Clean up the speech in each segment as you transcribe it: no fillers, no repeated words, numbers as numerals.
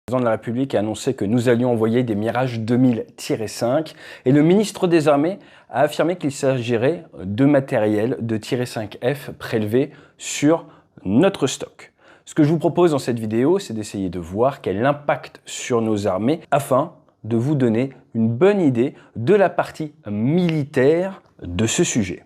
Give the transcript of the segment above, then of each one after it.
Le président de la République a annoncé que nous allions envoyer des Mirage 2000-5 et le ministre des Armées a affirmé qu'il s'agirait de matériel de -5F prélevé sur notre stock. Ce que je vous propose dans cette vidéo, c'est d'essayer de voir quel impact sur nos armées afin de vous donner une bonne idée de la partie militaire de ce sujet.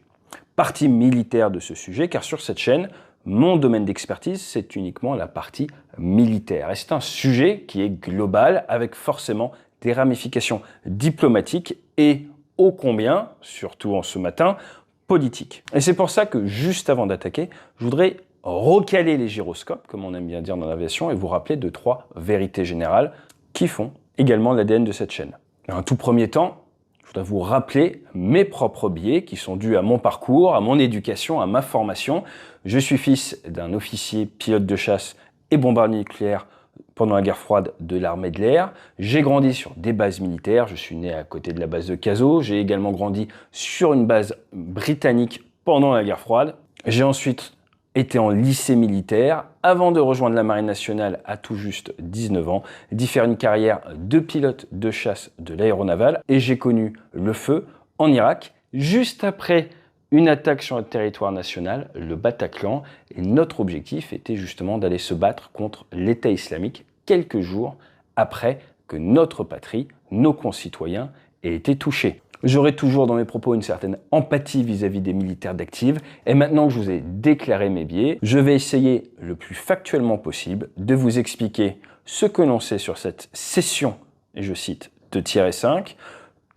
Partie militaire de ce sujet, car sur cette chaîne, mon domaine d'expertise, c'est uniquement la partie militaire. Et c'est un sujet qui est global, avec forcément des ramifications diplomatiques et ô combien, surtout en ce matin, politiques. Et c'est pour ça que juste avant d'attaquer, je voudrais recaler les gyroscopes, comme on aime bien dire dans l'aviation, et vous rappeler de 3 vérités générales qui font également l'ADN de cette chaîne. En un tout premier temps, je voudrais vous rappeler mes propres biais qui sont dus à mon parcours, à mon éducation, à ma formation. Je suis fils d'un officier pilote de chasse et bombardier nucléaire pendant la guerre froide de l'armée de l'air. J'ai grandi sur des bases militaires. Je suis né à côté de la base de Cazaux. J'ai également grandi sur une base britannique pendant la guerre froide. J'ai ensuite été en lycée militaire avant de rejoindre la Marine nationale à tout juste 19 ans, d'y faire une carrière de pilote de chasse de l'aéronaval, et j'ai connu le feu en Irak juste après une attaque sur le territoire national, le Bataclan, et notre objectif était justement d'aller se battre contre l'État islamique quelques jours après que notre patrie, nos concitoyens, aient été touchés. J'aurai toujours dans mes propos une certaine empathie vis-à-vis des militaires d'active, et maintenant que je vous ai déclaré mes biais, je vais essayer le plus factuellement possible de vous expliquer ce que l'on sait sur cette session, et je cite, de -5,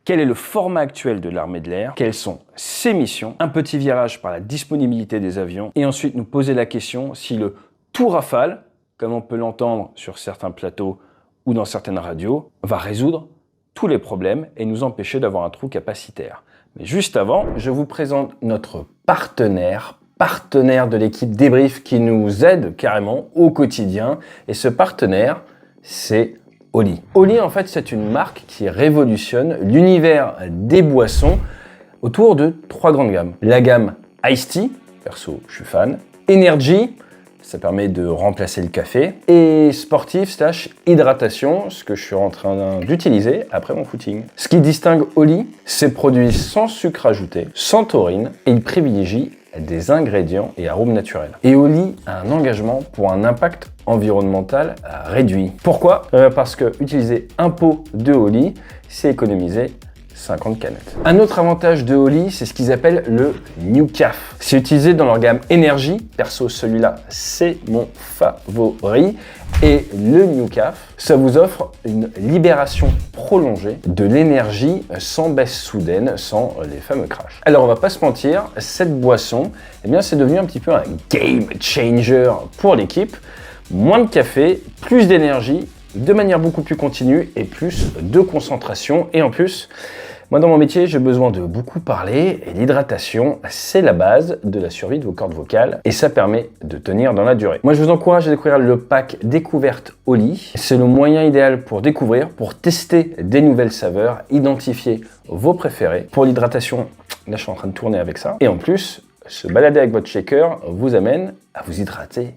quel est le format actuel de l'armée de l'air, quelles sont ses missions, un petit virage par la disponibilité des avions, et ensuite nous poser la question si le tout Rafale, comme on peut l'entendre sur certains plateaux ou dans certaines radios, va résoudre tous les problèmes et nous empêcher d'avoir un trou capacitaire. Mais juste avant, je vous présente notre partenaire de l'équipe Débrief qui nous aide carrément au quotidien. Et ce partenaire, c'est Oli. Oli, en fait, c'est une marque qui révolutionne l'univers des boissons autour de 3 grandes gammes. La gamme Iced Tea, perso, je suis fan. Energy, ça permet de remplacer le café. Et sportif / hydratation, ce que je suis en train d'utiliser après mon footing. Ce qui distingue Oli, c'est produits sans sucre ajouté, sans taurine, et il privilégie des ingrédients et arômes naturels. Et Oli a un engagement pour un impact environnemental réduit. Pourquoi ? Parce que utiliser un pot de Oli, c'est économiser 50 canettes. Un autre avantage de Oli, c'est ce qu'ils appellent le New Caf. C'est utilisé dans leur gamme Energy. Perso, celui-là, c'est mon favori. Et le New Caf, ça vous offre une libération prolongée de l'énergie sans baisse soudaine, sans les fameux crashs. Alors, on va pas se mentir, cette boisson, eh bien, c'est devenu un petit peu un game changer pour l'équipe. Moins de café, plus d'énergie, de manière beaucoup plus continue et plus de concentration. Et en plus, moi dans mon métier, j'ai besoin de beaucoup parler et l'hydratation, c'est la base de la survie de vos cordes vocales et ça permet de tenir dans la durée. Moi, je vous encourage à découvrir le pack découverte Oli. C'est le moyen idéal pour découvrir, pour tester des nouvelles saveurs, identifier vos préférés. Pour l'hydratation, là, je suis en train de tourner avec ça. Et en plus, se balader avec votre shaker vous amène à vous hydrater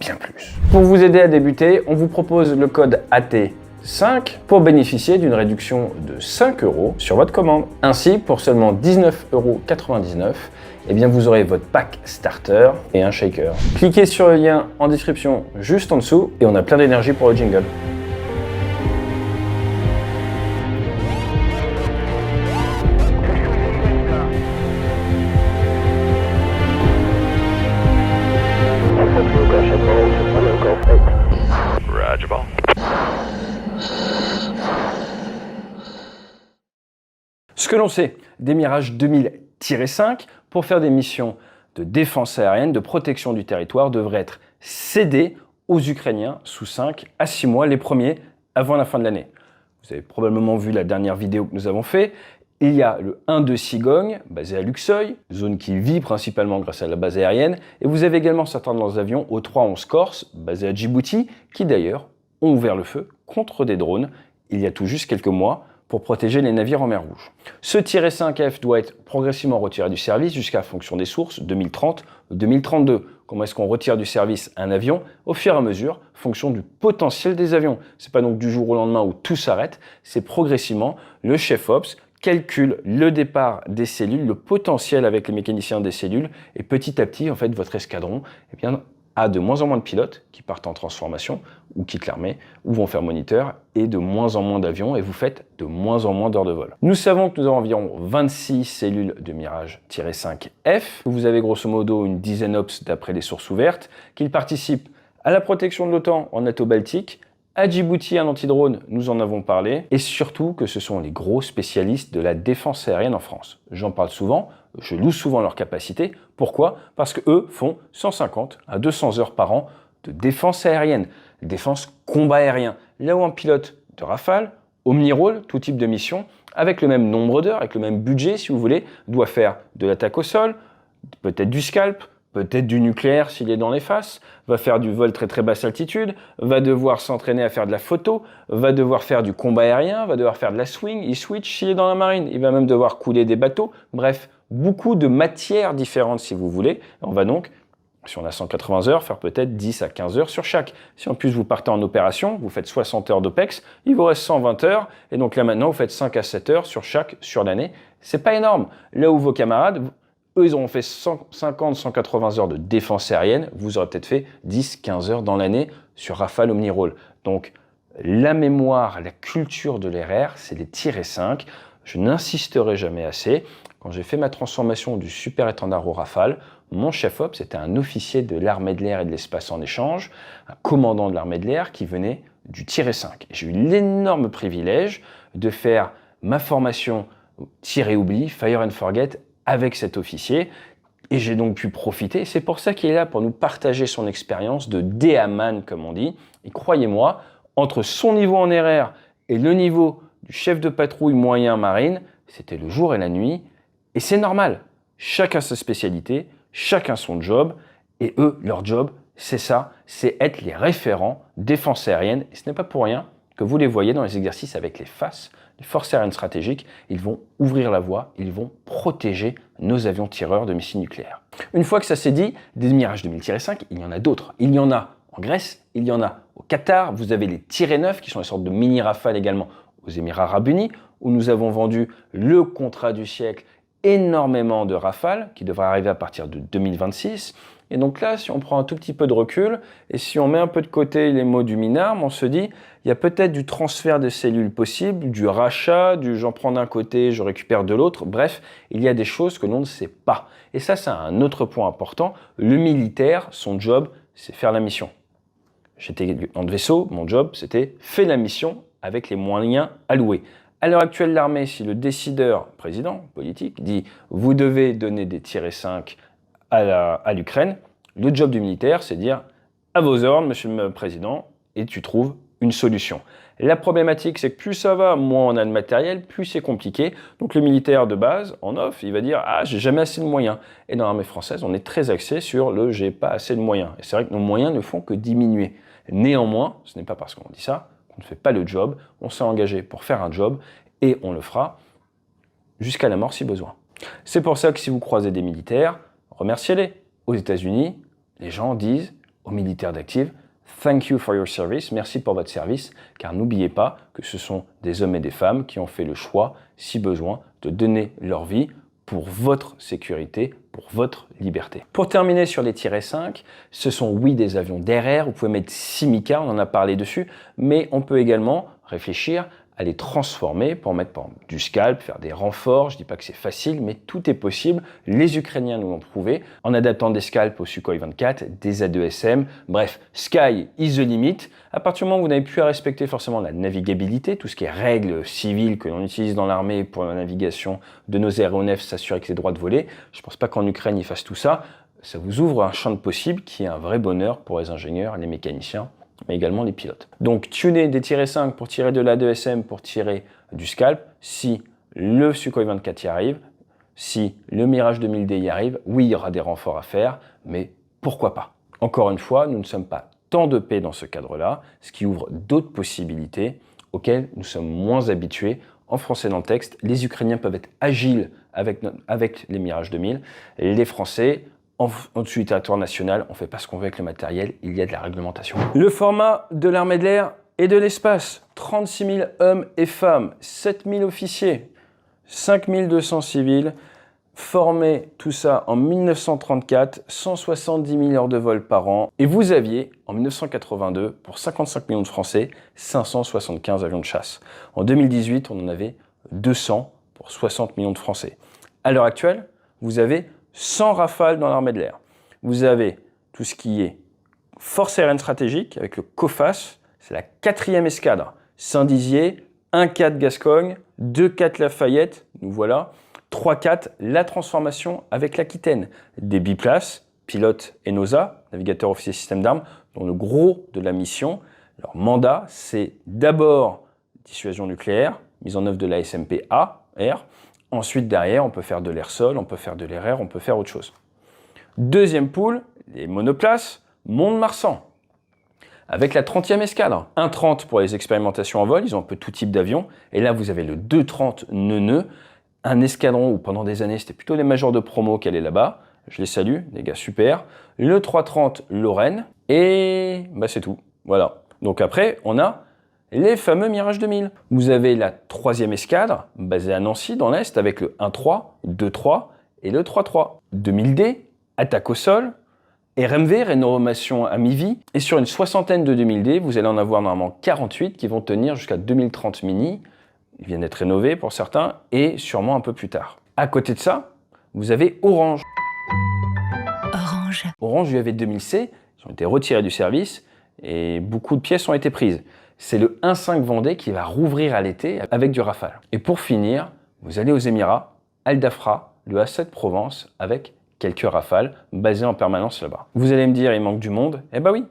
bien plus. Pour vous aider à débuter, on vous propose le code AT5 pour bénéficier d'une réduction de 5 € sur votre commande. Ainsi, pour seulement 19,99 €, eh bien vous aurez votre pack starter et un shaker. Cliquez sur le lien en description juste en dessous et on a plein d'énergie pour le jingle. Ce que l'on sait des Mirage 2000-5 pour faire des missions de défense aérienne, de protection du territoire, devraient être cédés aux Ukrainiens sous 5 à 6 mois, les premiers avant la fin de l'année. Vous avez probablement vu la dernière vidéo que nous avons faite. Il y a le 1 de Cigogne, basé à Luxeuil, zone qui vit principalement grâce à la base aérienne. Et vous avez également certains de leurs avions au 311 Corse, basé à Djibouti, qui d'ailleurs ont ouvert le feu contre des drones il y a tout juste quelques mois pour protéger les navires en mer Rouge. Ce -5F doit être progressivement retiré du service jusqu'à, fonction des sources, 2030-2032. comment est-ce qu'on retire du service un avion au fur et à mesure, fonction du potentiel des avions. C'est pas donc du jour au lendemain où tout s'arrête, c'est progressivement le chef ops calcule le départ des cellules, le potentiel avec les mécaniciens des cellules, et petit à petit, en fait, votre escadron, eh bien, a de moins en moins de pilotes qui partent en transformation ou quittent l'armée ou vont faire moniteur et de moins en moins d'avions et vous faites de moins en moins d'heures de vol. Nous savons que nous avons environ 26 cellules de Mirage-5F. Vous avez grosso modo une dizaine ops d'après les sources ouvertes, qu'ils participent à la protection de l'OTAN en NATO Baltique, à Djibouti, un anti-drone, nous en avons parlé, et surtout que ce sont les gros spécialistes de la défense aérienne en France. J'en parle souvent, je loue souvent leurs capacités. Pourquoi? Parce qu'eux font 150 à 200 heures par an de défense aérienne, défense combat aérien. Là où un pilote de Rafale, Omnirole, tout type de mission, avec le même nombre d'heures, avec le même budget, si vous voulez, doit faire de l'attaque au sol, peut-être du scalp, peut-être du nucléaire s'il est dans les faces, va faire du vol très très basse altitude, va devoir s'entraîner à faire de la photo, va devoir faire du combat aérien, va devoir faire de la swing, il switch s'il est dans la marine, il va même devoir couler des bateaux, bref, beaucoup de matières différentes si vous voulez. On va donc, si on a 180 heures, faire peut-être 10 à 15 heures sur chaque. Si en plus vous partez en opération, vous faites 60 heures d'OPEX, il vous reste 120 heures, et donc là maintenant vous faites 5 à 7 heures sur chaque sur l'année. C'est pas énorme. Là où vos camarades, eux, ils auront fait 150, 180 heures de défense aérienne. Vous aurez peut-être fait 10, 15 heures dans l'année sur Rafale Omnirole. Donc, la mémoire, la culture de l'RR, c'est les -5. Je n'insisterai jamais assez. Quand j'ai fait ma transformation du super étendard au Rafale, mon chef op, c'était un officier de l'armée de l'air et de l'espace en échange, un commandant de l'armée de l'air qui venait du -5. J'ai eu l'énorme privilège de faire ma formation tir-et-oubli, Fire and Forget, avec cet officier, et j'ai donc pu profiter. C'est pour ça qu'il est là, pour nous partager son expérience de DA-man, comme on dit. Et croyez-moi, entre son niveau en RR et le niveau du chef de patrouille moyen marine, c'était le jour et la nuit, et c'est normal. Chacun sa spécialité, chacun son job, et eux, leur job, c'est ça, c'est être les référents défense aérienne, et ce n'est pas pour rien que vous les voyez dans les exercices avec les FAS, les forces aériennes stratégiques, ils vont ouvrir la voie, ils vont protéger nos avions tireurs de missiles nucléaires. Une fois que ça s'est dit, des Mirage 2000-5, il y en a d'autres. Il y en a en Grèce, il y en a au Qatar, vous avez les -9 qui sont des sortes de mini Rafale également aux Émirats Arabes Unis, où nous avons vendu le contrat du siècle, énormément de Rafale, qui devrait arriver à partir de 2026. Et donc là, si on prend un tout petit peu de recul, et si on met un peu de côté les mots du MINARM, on se dit, il y a peut-être du transfert de cellules possible, du rachat, du j'en prends d'un côté, je récupère de l'autre, bref, il y a des choses que l'on ne sait pas. Et ça, c'est un autre point important. Le militaire, son job, c'est faire la mission. J'étais lieutenant de vaisseau, mon job, c'était faire la mission avec les moyens alloués. À l'heure actuelle, l'armée, si le décideur, président, politique, dit « vous devez donner des -5 à l'Ukraine », le job du militaire, c'est dire « à vos ordres, monsieur le président », et tu trouves une solution. La problématique, c'est que plus ça va, moins on a de matériel, plus c'est compliqué. Donc le militaire de base, en off, il va dire « ah, j'ai jamais assez de moyens ». Et dans l'armée française, on est très axé sur le « j'ai pas assez de moyens ». Et c'est vrai que nos moyens ne font que diminuer. Néanmoins, ce n'est pas parce qu'on dit ça qu'on ne fait pas le job. On s'est engagé pour faire un job et on le fera jusqu'à la mort si besoin. C'est pour ça que si vous croisez des militaires, remerciez-les. Aux États-Unis, les gens disent aux militaires d'active « Thank you for your service », merci pour votre service, car n'oubliez pas que ce sont des hommes et des femmes qui ont fait le choix, si besoin, de donner leur vie pour votre sécurité, pour votre liberté. Pour terminer sur les -5, ce sont oui des avions d'RR, vous pouvez mettre Simica, on en a parlé dessus, mais on peut également réfléchir à les transformer pour mettre par exemple, du scalp, faire des renforts. Je ne dis pas que c'est facile, mais tout est possible. Les Ukrainiens nous l'ont prouvé en adaptant des scalps au Sukhoi 24, des A2SM. Bref, sky is the limit. À partir du moment où vous n'avez plus à respecter forcément la navigabilité, tout ce qui est règles civiles que l'on utilise dans l'armée pour la navigation de nos aéronefs, s'assurer que les droits de voler, je ne pense pas qu'en Ukraine ils fassent tout ça. Ça vous ouvre un champ de possibles qui est un vrai bonheur pour les ingénieurs, les mécaniciens, mais également les pilotes. Donc tuner des -5 pour tirer de l'A2SM, pour tirer du scalp, si le Sukhoi 24 y arrive, si le Mirage 2000D y arrive, oui, il y aura des renforts à faire, mais pourquoi pas? Encore une fois, nous ne sommes pas tant de paix dans ce cadre-là, ce qui ouvre d'autres possibilités auxquelles nous sommes moins habitués. En français dans le texte, les Ukrainiens peuvent être agiles avec les Mirage 2000, les Français, au-dessus du territoire national. On ne fait pas ce qu'on veut avec le matériel, il y a de la réglementation. Le format de l'armée de l'air et de l'espace, 36 000 hommes et femmes, 7 000 officiers, 5 200 civils, formés tout ça en 1934, 170 000 heures de vol par an. Et vous aviez, en 1982, pour 55 millions de Français, 575 avions de chasse. En 2018, on en avait 200 pour 60 millions de Français. À l'heure actuelle, vous avez 100 Rafales dans l'armée de l'air. Vous avez tout ce qui est force aérienne stratégique avec le COFAS, c'est la 4e escadre. Saint-Dizier, 1-4 Gascogne, 2-4 Lafayette, nous voilà. 3-4, la transformation avec l'Aquitaine. Des biplaces, pilote et NOSA, navigateur officier système d'armes, dont le gros de la mission, leur mandat, c'est d'abord dissuasion nucléaire, mise en œuvre de la SMP-A, R. Ensuite, derrière, on peut faire de l'air-sol, on peut faire de l'air-air, on peut faire autre chose. Deuxième poule, les monoplaces, Mont-de-Marsan. Avec la 30e escadre, 1-30 pour les expérimentations en vol, ils ont un peu tout type d'avion. Et là, vous avez le 2-30 Neuneu, un escadron où pendant des années, c'était plutôt les majors de promo qui allaient là-bas. Je les salue, les gars, super. Le 330 Lorraine, et bah, c'est tout. Voilà. Donc après, on a les fameux Mirage 2000. Vous avez la 3e escadre, basée à Nancy, dans l'Est, avec le 1-3, 2-3 et le 3-3. 2000D, attaque au sol, RMV, rénovation à mi-vie. Et sur une soixantaine de 2000D, vous allez en avoir normalement 48 qui vont tenir jusqu'à 2030 Mini. Ils viennent d'être rénovés pour certains, et sûrement un peu plus tard. À côté de ça, vous avez Orange. Orange UAV 2000C, ils ont été retirés du service, et beaucoup de pièces ont été prises. C'est le 1.5 Vendée qui va rouvrir à l'été avec du Rafale. Et pour finir, vous allez aux Émirats, Al Dafra, le A7 Provence, avec quelques Rafales basés en permanence là-bas. Vous allez me dire, il manque du monde. Eh ben oui,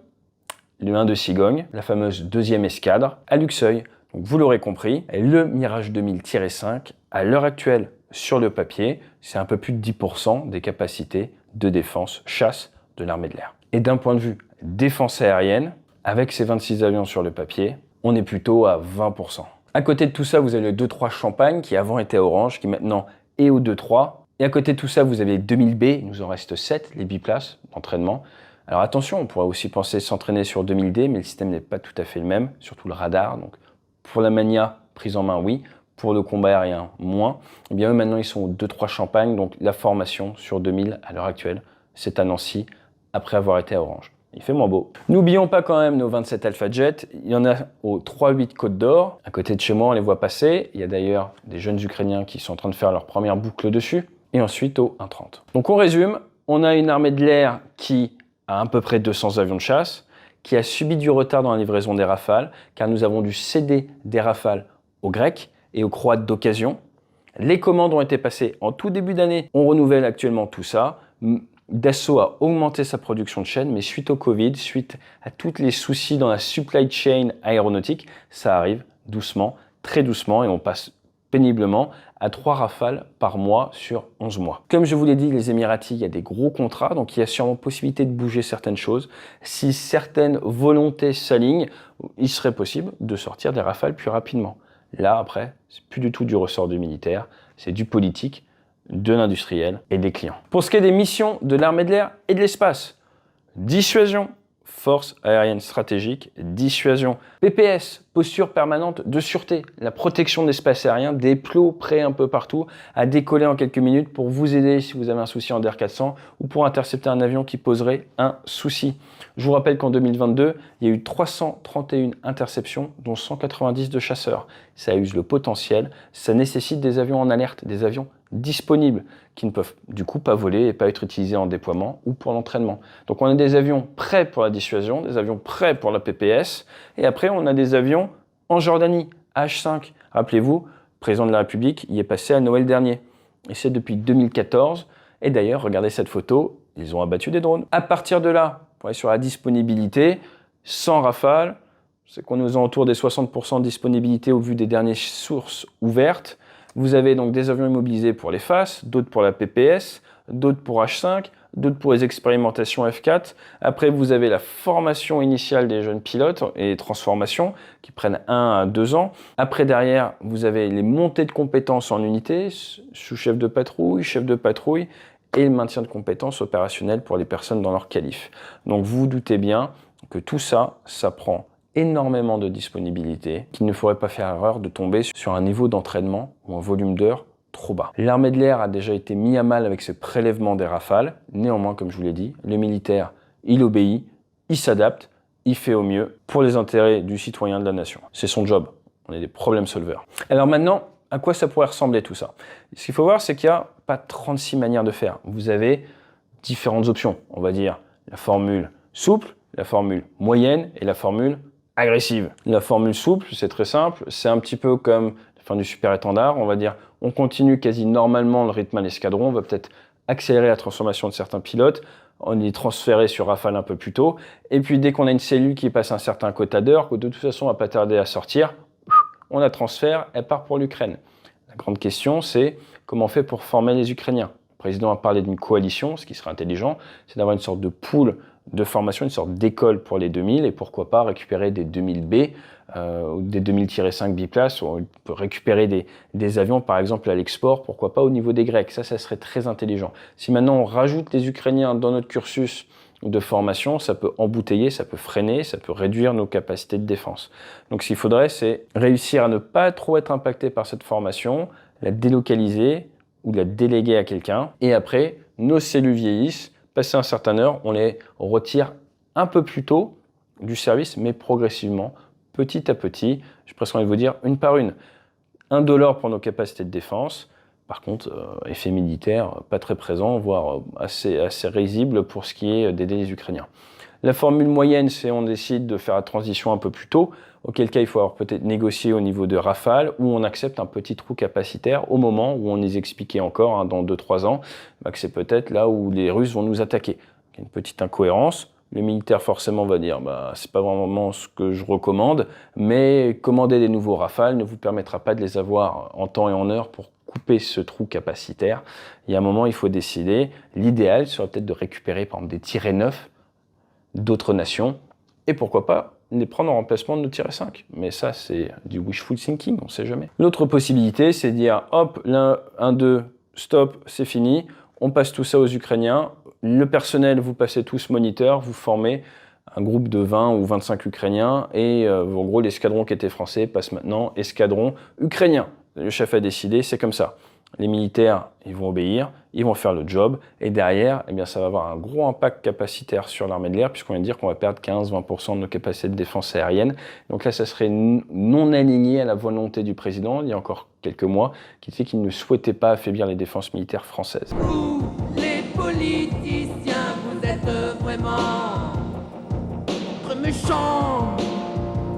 le 1 de Cigogne, la fameuse 2e escadre, à Luxeuil. Donc vous l'aurez compris, le Mirage 2000-5, à l'heure actuelle, sur le papier, c'est un peu plus de 10% des capacités de défense chasse de l'armée de l'air. Et d'un point de vue défense aérienne, avec ces 26 avions sur le papier, on est plutôt à 20%. À côté de tout ça, vous avez le 2-3 Champagne, qui avant était Orange, qui maintenant est au 2-3. Et à côté de tout ça, vous avez 2000B, il nous en reste 7, les biplaces d'entraînement. Alors attention, on pourrait aussi penser s'entraîner sur 2000D, mais le système n'est pas tout à fait le même, surtout le radar. Donc pour la mania, prise en main, oui. Pour le combat aérien, moins. Et bien eux, maintenant, ils sont au 2-3 Champagne, donc la formation sur 2000 à l'heure actuelle, c'est à Nancy, après avoir été à Orange. Il fait moins beau. N'oublions pas quand même nos 27 Alpha Jet. Il y en a au 3-8 Côte d'Or. À côté de chez moi, on les voit passer. Il y a d'ailleurs des jeunes Ukrainiens qui sont en train de faire leur première boucle dessus. Et ensuite au 1-30. Donc on résume. On a une armée de l'air qui a à peu près 200 avions de chasse, qui a subi du retard dans la livraison des Rafales, car nous avons dû céder des Rafales aux Grecs et aux Croates d'occasion. Les commandes ont été passées en tout début d'année. On renouvelle actuellement tout ça. Dassault a augmenté sa production de chaîne, mais suite au Covid, suite à tous les soucis dans la supply chain aéronautique, ça arrive doucement, très doucement, et on passe péniblement à 3 Rafales par mois sur 11 mois. Comme je vous l'ai dit, les Émiratis, il y a des gros contrats, donc il y a sûrement possibilité de bouger certaines choses. Si certaines volontés s'alignent, il serait possible de sortir des Rafales plus rapidement. Là, après, c'est plus du tout du ressort du militaire, c'est du politique, de l'industriel et des clients. Pour ce qui est des missions de l'armée de l'air et de l'espace, dissuasion, force aérienne stratégique, dissuasion, PPS, posture permanente de sûreté, la protection de l'espace aérien, des plots prêts un peu partout à décoller en quelques minutes pour vous aider si vous avez un souci en DER 400 ou pour intercepter un avion qui poserait un souci. Je vous rappelle qu'en 2022, il y a eu 331 interceptions, dont 190 de chasseurs. Ça use le potentiel, ça nécessite des avions en alerte, des avions disponibles qui ne peuvent du coup pas voler et pas être utilisés en déploiement ou pour l'entraînement. Donc on a des avions prêts pour la dissuasion, des avions prêts pour la PPS, et après on a des avions en Jordanie, H5. Rappelez-vous, le président de la République y est passé à Noël dernier. Et c'est depuis 2014. Et d'ailleurs, regardez cette photo, ils ont abattu des drones. À partir de là, pour aller sur la disponibilité, sans Rafale, c'est qu'on nous a autour des 60% de disponibilité au vu des dernières sources ouvertes. Vous avez donc des avions immobilisés pour les FAS, d'autres pour la PPS, d'autres pour H5, d'autres pour les expérimentations F4. Après, vous avez la formation initiale des jeunes pilotes et les transformations qui prennent 1 à 2 ans. Après, derrière, vous avez les montées de compétences en unité, sous-chef de patrouille, chef de patrouille, et le maintien de compétences opérationnelles pour les personnes dans leur qualif. Donc vous vous doutez bien que tout ça, ça prend énormément de disponibilité, qu'il ne faudrait pas faire erreur de tomber sur un niveau d'entraînement ou un volume d'heures trop bas. L'armée de l'air a déjà été mis à mal avec ce prélèvement des rafales. Néanmoins, comme je vous l'ai dit, le militaire, il obéit, il s'adapte, il fait au mieux pour les intérêts du citoyen de la nation. C'est son job. On est des problème solvers. Alors maintenant, à quoi ça pourrait ressembler tout ça? Ce qu'il faut voir, c'est qu'il n'y a pas 36 manières de faire. Vous avez différentes options. On va dire la formule souple, la formule moyenne et la formule agressive. La formule souple, c'est très simple. C'est un petit peu comme la fin du super étendard. On va dire, on continue quasi normalement le rythme à l'escadron. On va peut-être accélérer la transformation de certains pilotes. On est transféré sur Rafale un peu plus tôt. Et puis, dès qu'on a une cellule qui passe un certain quota d'heures, que de toute façon, on va pas tarder à sortir, on la transfère, elle part pour l'Ukraine. La grande question, c'est comment on fait pour former les Ukrainiens. Le président a parlé d'une coalition, ce qui serait intelligent, c'est d'avoir une sorte de pool de formation, une sorte d'école pour les 2000, et pourquoi pas récupérer des 2000B, ou des 2000-5 biplaces, où on peut récupérer des avions, par exemple, à l'export, pourquoi pas au niveau des Grecs. Ça serait très intelligent. Si maintenant on rajoute les Ukrainiens dans notre cursus de formation, ça peut embouteiller, ça peut freiner, ça peut réduire nos capacités de défense. Donc ce qu'il faudrait, c'est réussir à ne pas trop être impacté par cette formation, la délocaliser ou la déléguer à quelqu'un, et après, nos cellules vieillissent, passé un certain heure, on les retire un peu plus tôt du service, mais progressivement, petit à petit, j'ai presque envie de vous dire une par une. Indolore pour nos capacités de défense. Par contre, effet militaire pas très présent, voire assez risible pour ce qui est d'aider les Ukrainiens. La formule moyenne, c'est on décide de faire la transition un peu plus tôt, auquel cas il faut avoir peut-être négocié au niveau de Rafale, où on accepte un petit trou capacitaire au moment où on les expliquait encore, dans 2-3 ans, que c'est peut-être là où les Russes vont nous attaquer. Il y a une petite incohérence. Le militaire forcément va dire c'est pas vraiment ce que je recommande, mais commander des nouveaux Rafales ne vous permettra pas de les avoir en temps et en heure pour couper ce trou capacitaire. Il y a un moment, il faut décider. L'idéal serait peut-être de récupérer par exemple des tirets neufs d'autres nations, et pourquoi pas les prendre en remplacement de nos tirets 5. Mais ça, c'est du wishful thinking, on ne sait jamais. L'autre possibilité, c'est de dire, hop, 1, 2, stop, c'est fini, on passe tout ça aux Ukrainiens, le personnel, vous passez tous moniteur, vous formez un groupe de 20 ou 25 Ukrainiens, et en gros, l'escadron qui était français passe maintenant escadron ukrainien. Le chef a décidé, c'est comme ça. Les militaires, ils vont obéir, ils vont faire le job, et derrière, eh bien, ça va avoir un gros impact capacitaire sur l'armée de l'air, puisqu'on vient de dire qu'on va perdre 15-20% de nos capacités de défense aérienne. Donc là, ça serait non aligné à la volonté du président, il y a encore quelques mois, qui disait qu'il ne souhaitait pas affaiblir les défenses militaires françaises. Vous, les politiciens, vous êtes vraiment méchants.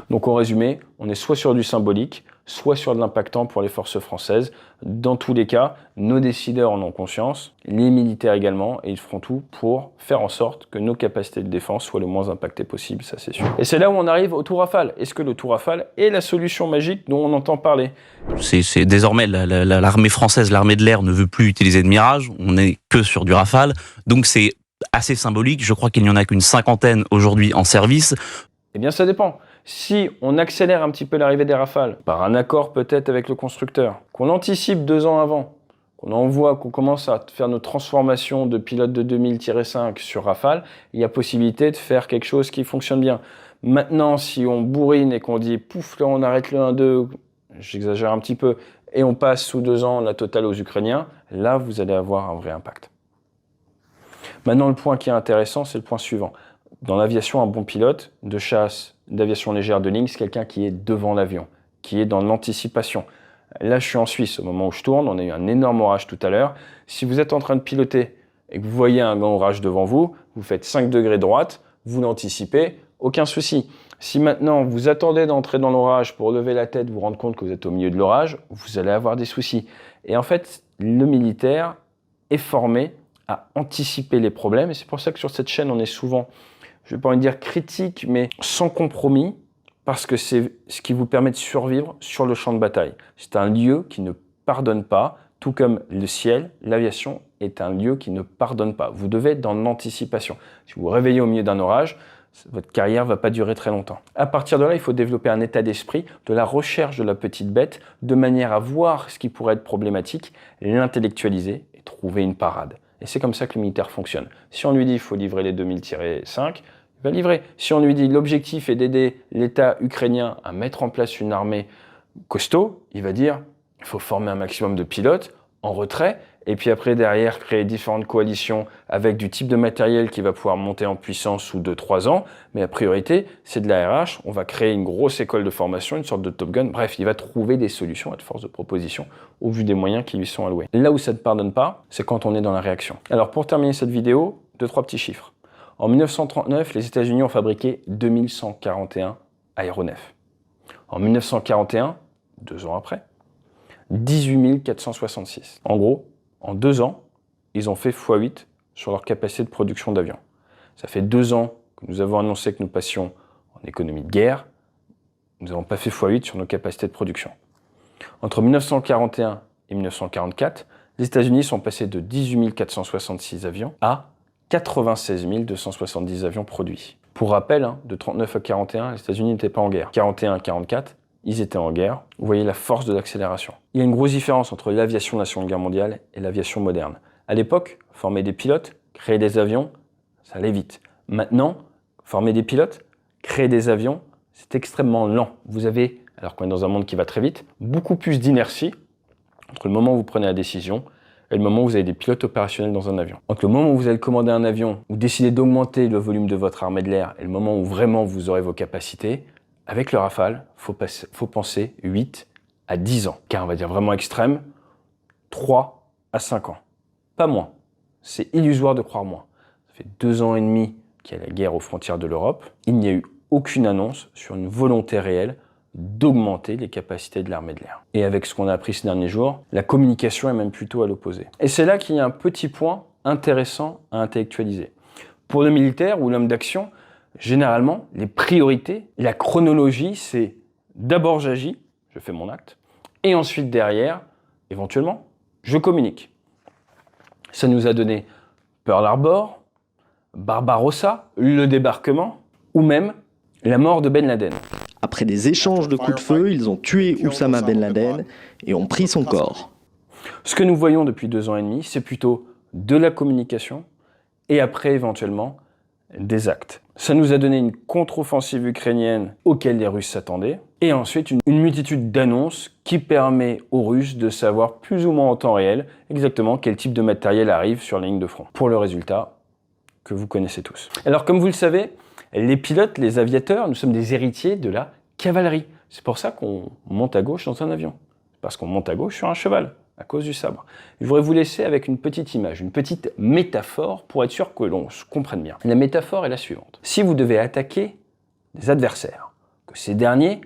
Donc en résumé, on est soit sur du symbolique, soit sur de l'impactant pour les forces françaises. Dans tous les cas, nos décideurs en ont conscience, les militaires également, et ils feront tout pour faire en sorte que nos capacités de défense soient le moins impactées possible, ça c'est sûr. Et c'est là où on arrive au tout Rafale. Est-ce que le tout Rafale est la solution magique dont on entend parler? C'est désormais l'armée française, l'armée de l'air ne veut plus utiliser de Mirage, on n'est que sur du Rafale, donc c'est assez symbolique. Je crois qu'il n'y en a qu'une 50aine aujourd'hui en service. Eh bien ça dépend. Si on accélère un petit peu l'arrivée des Rafales, par un accord peut-être avec le constructeur, qu'on anticipe 2 ans avant, qu'on envoie, qu'on commence à faire nos transformations de pilotes de 2000-5 sur Rafale, il y a possibilité de faire quelque chose qui fonctionne bien. Maintenant, si on bourrine et qu'on dit pouf, là on arrête le 1-2, j'exagère un petit peu, et on passe sous 2 ans la totale aux Ukrainiens, là vous allez avoir un vrai impact. Maintenant, le point qui est intéressant, c'est le point suivant. Dans l'aviation, un bon pilote de chasse, d'aviation légère de ligne, c'est quelqu'un qui est devant l'avion, qui est dans l'anticipation. Là, je suis en Suisse, au moment où je tourne, on a eu un énorme orage tout à l'heure. Si vous êtes en train de piloter et que vous voyez un grand orage devant vous, vous faites 5 degrés droite, vous l'anticipez, aucun souci. Si maintenant vous attendez d'entrer dans l'orage pour lever la tête, vous rendre compte que vous êtes au milieu de l'orage, vous allez avoir des soucis. Et en fait, le militaire est formé à anticiper les problèmes. Et c'est pour ça que sur cette chaîne, on est souvent, je ne vais pas envie de dire critique, mais sans compromis, parce que c'est ce qui vous permet de survivre sur le champ de bataille. C'est un lieu qui ne pardonne pas, tout comme le ciel, l'aviation est un lieu qui ne pardonne pas. Vous devez être dans l'anticipation. Si vous vous réveillez au milieu d'un orage, votre carrière ne va pas durer très longtemps. À partir de là, il faut développer un état d'esprit de la recherche de la petite bête, de manière à voir ce qui pourrait être problématique, l'intellectualiser et trouver une parade. Et c'est comme ça que le militaire fonctionne. Si on lui dit qu'il faut livrer les 2000-5, il va livrer. Si on lui dit l'objectif est d'aider l'État ukrainien à mettre en place une armée costaud, il va dire il faut former un maximum de pilotes en retrait, et puis après derrière créer différentes coalitions avec du type de matériel qui va pouvoir monter en puissance sous 2-3 ans, mais la priorité c'est de la RH, on va créer une grosse école de formation, une sorte de Top Gun, bref, il va trouver des solutions à force de proposition au vu des moyens qui lui sont alloués. Là où ça ne pardonne pas, c'est quand on est dans la réaction. Alors pour terminer cette vidéo, 2-3 petits chiffres. En 1939, les États-Unis ont fabriqué 2141 aéronefs. En 1941, 2 ans après, 18 466. En gros, en 2 ans, ils ont fait x8 sur leur capacité de production d'avions. Ça fait 2 ans que nous avons annoncé que nous passions en économie de guerre. Nous n'avons pas fait x8 sur nos capacités de production. Entre 1941 et 1944, les États-Unis sont passés de 18 466 avions à 96 270 avions produits. Pour rappel, de 39 à 41, les États-Unis n'étaient pas en guerre. 41 à 44, ils étaient en guerre. Vous voyez la force de l'accélération. Il y a une grosse différence entre l'aviation de la Seconde Guerre mondiale et l'aviation moderne. À l'époque, former des pilotes, créer des avions, ça allait vite. Maintenant, former des pilotes, créer des avions, c'est extrêmement lent. Vous avez, alors qu'on est dans un monde qui va très vite, beaucoup plus d'inertie entre le moment où vous prenez la décision et le moment où vous avez des pilotes opérationnels dans un avion. Entre le moment où vous allez commander un avion ou décider d'augmenter le volume de votre armée de l'air et le moment où vraiment vous aurez vos capacités, avec le Rafale, faut penser 8 à 10 ans. Car on va dire vraiment extrême, 3 à 5 ans. Pas moins. C'est illusoire de croire moins. Ça fait 2 ans et demi qu'il y a la guerre aux frontières de l'Europe. Il n'y a eu aucune annonce sur une volonté réelle d'augmenter les capacités de l'armée de l'air. Et avec ce qu'on a appris ces derniers jours, la communication est même plutôt à l'opposé. Et c'est là qu'il y a un petit point intéressant à intellectualiser. Pour le militaire ou l'homme d'action, généralement, les priorités, la chronologie, c'est d'abord j'agis, je fais mon acte, et ensuite derrière, éventuellement, je communique. Ça nous a donné Pearl Harbor, Barbarossa, le débarquement, ou même la mort de Ben Laden. Après des échanges de coups de feu, ils ont tué Oussama Ben Laden et ont pris son corps. Ce que nous voyons depuis 2 ans et demi, c'est plutôt de la communication et après éventuellement des actes. Ça nous a donné une contre-offensive ukrainienne auquel les Russes s'attendaient et ensuite une multitude d'annonces qui permet aux Russes de savoir plus ou moins en temps réel exactement quel type de matériel arrive sur la ligne de front. Pour le résultat que vous connaissez tous. Alors comme vous le savez, les pilotes, les aviateurs, nous sommes des héritiers de la cavalerie. C'est pour ça qu'on monte à gauche dans un avion. Parce qu'on monte à gauche sur un cheval, à cause du sabre. Je voudrais vous laisser avec une petite image, une petite métaphore pour être sûr que l'on se comprenne bien. La métaphore est la suivante. Si vous devez attaquer des adversaires, que ces derniers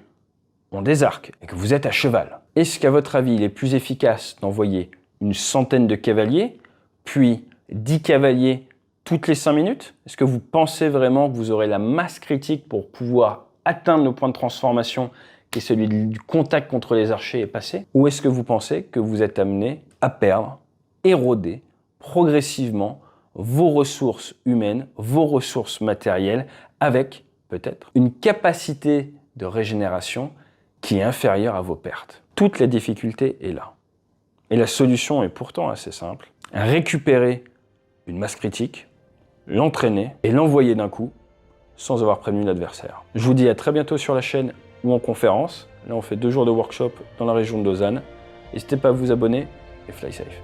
ont des arcs et que vous êtes à cheval, est-ce qu'à votre avis, il est plus efficace d'envoyer une centaine de cavaliers, puis 10 cavaliers toutes les 5 minutes? Est-ce que vous pensez vraiment que vous aurez la masse critique pour pouvoir atteindre le point de transformation qui est celui du contact contre les archers et passer? Ou est-ce que vous pensez que vous êtes amené à perdre, éroder progressivement vos ressources humaines, vos ressources matérielles, avec peut-être une capacité de régénération qui est inférieure à vos pertes? Toute la difficulté est là. Et la solution est pourtant assez simple. Récupérer une masse critique, l'entraîner et l'envoyer d'un coup sans avoir prévenu l'adversaire. Je vous dis à très bientôt sur la chaîne ou en conférence. Là, on fait 2 jours de workshop dans la région de Lausanne. N'hésitez pas à vous abonner et fly safe.